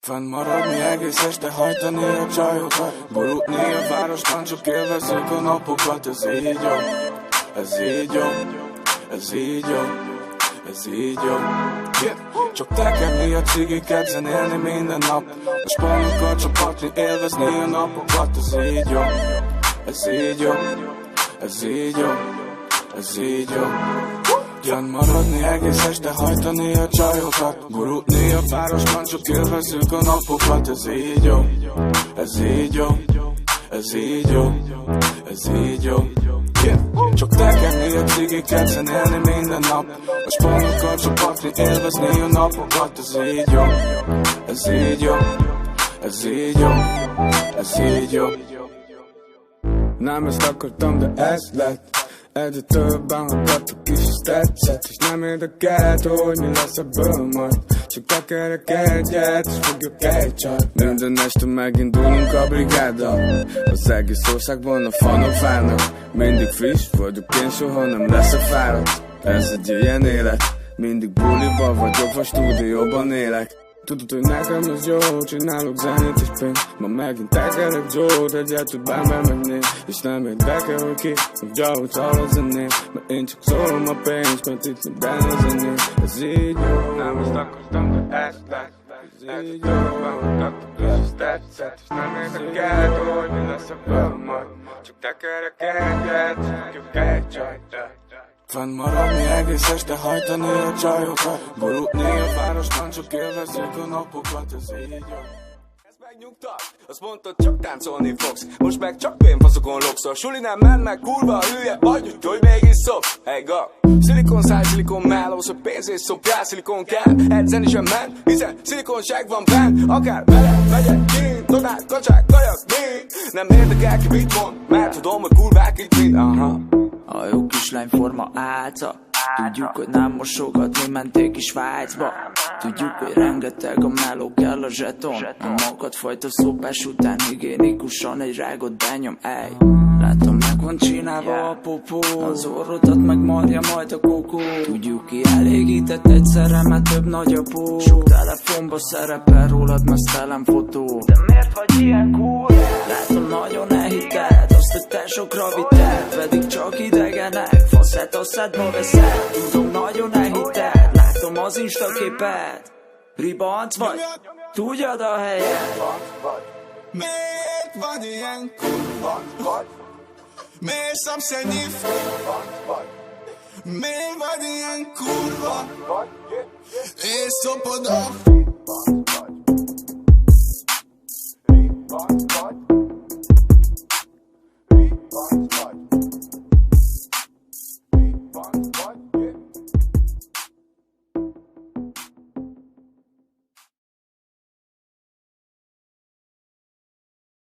Fennmaradni egész este, hajtani a csajokat, borulni a városban, csak élvezzük a napokat. Ez így jó, ez így jó, ez így jó, ez így jó. Csak tekerni a cigiket, zenélni minden nap, a spanokkal csapatni, élvezni a napokat. Ez így jó, ez így jó, ez így jó, ez így jó. Maradni egész este, hajtani a csajokat, gurulni a városban, csak élvezzük a napokat. Ez így jó, ez így jó, ez így jó, ez így jó. Csak tekerni a cigiket, zenélni minden nap, a spanokkal csapatni, élvezni a napokat. Ez így jó, ez így jó, ez így jó, ez így jó. Nem ezt akartam, de ez lett. Egyre többen hallgattuk is, ezt tetszett, és nem érdekelt, hogy mi lesz ebből majd. Csak tekerek egyet, és fogjuk egy csat. Minden este megindulunk a brigáddal, az egész országban a fanok várnak. Mindig friss vagyok, én soha nem leszek fáradt. Ez egy ilyen élet, mindig buliba vagyok, vagy stúdióban élek. Tudod, hogy nekem ez jó, csinálok zenét és pénzt. Ma megint tekerek Joe-t, egyet tud bármely menni. És nem érdekel, hogy ki mondja, hogy hall a zenét. Mert én csak szólom a pénzt, mert itt minden a zenét. Ez így jó, nem ezt akartam, de ez lett. Ez így jó, bemutattuk és ez tetszett. És nem érdekel, hogy mi lesz ebből majd. Csak tekerek egyet, fogjuk egy csajt. Fennmaradni egész este, hajtani a csajokat, borulni a városban, csak élvezzük a napokat. Ez így jó. Ez megnyugtat, azt mondtad, csak táncolni fogsz. Most meg csak pénfaszokon lokszol. Suli nem mennek, kurva hülye vagy, úgyhogy mégis szopsz. Hey ga! Szilikon száj, szilikon mellósz, hogy pénzét szopjál, szilikon kell. Edzeni sem ment, hiszen szilikonság van benn. Akár vele, megyek kint, tonák, kacsák, kajak, mi? Nem érdekel ki mit mond, mert tudom, hogy kurvák itt mind. Aha. A jó kislány forma álca. Tudjuk, hogy nem mosogat, mi menték is Svájcba. Tudjuk, hogy rengeteg a meló, kell a zseton. A magat fajta szopás után higiénikusan egy rágot benyom, ej. Látom, meg van csinálva a popó, az orrodat megmarja majd a kokó. Tudjuk, kielégített egyszerre, mert több nagyapó. Sok telefonba szerepel rólad mesztelen fotó. De miért vagy ilyen cool? Látom, nagyon elhited azt, hogy te sokra vitted, pedig csak idegenek, faszát asszádba veszed. Tudom, nagyon elhited, látom az Insta képet. Ribanc vagy, tudjad a helyet. Miért vagy ilyen kurva? Miért szapsz ennyi miért vagy ilyen kurva? És szopod a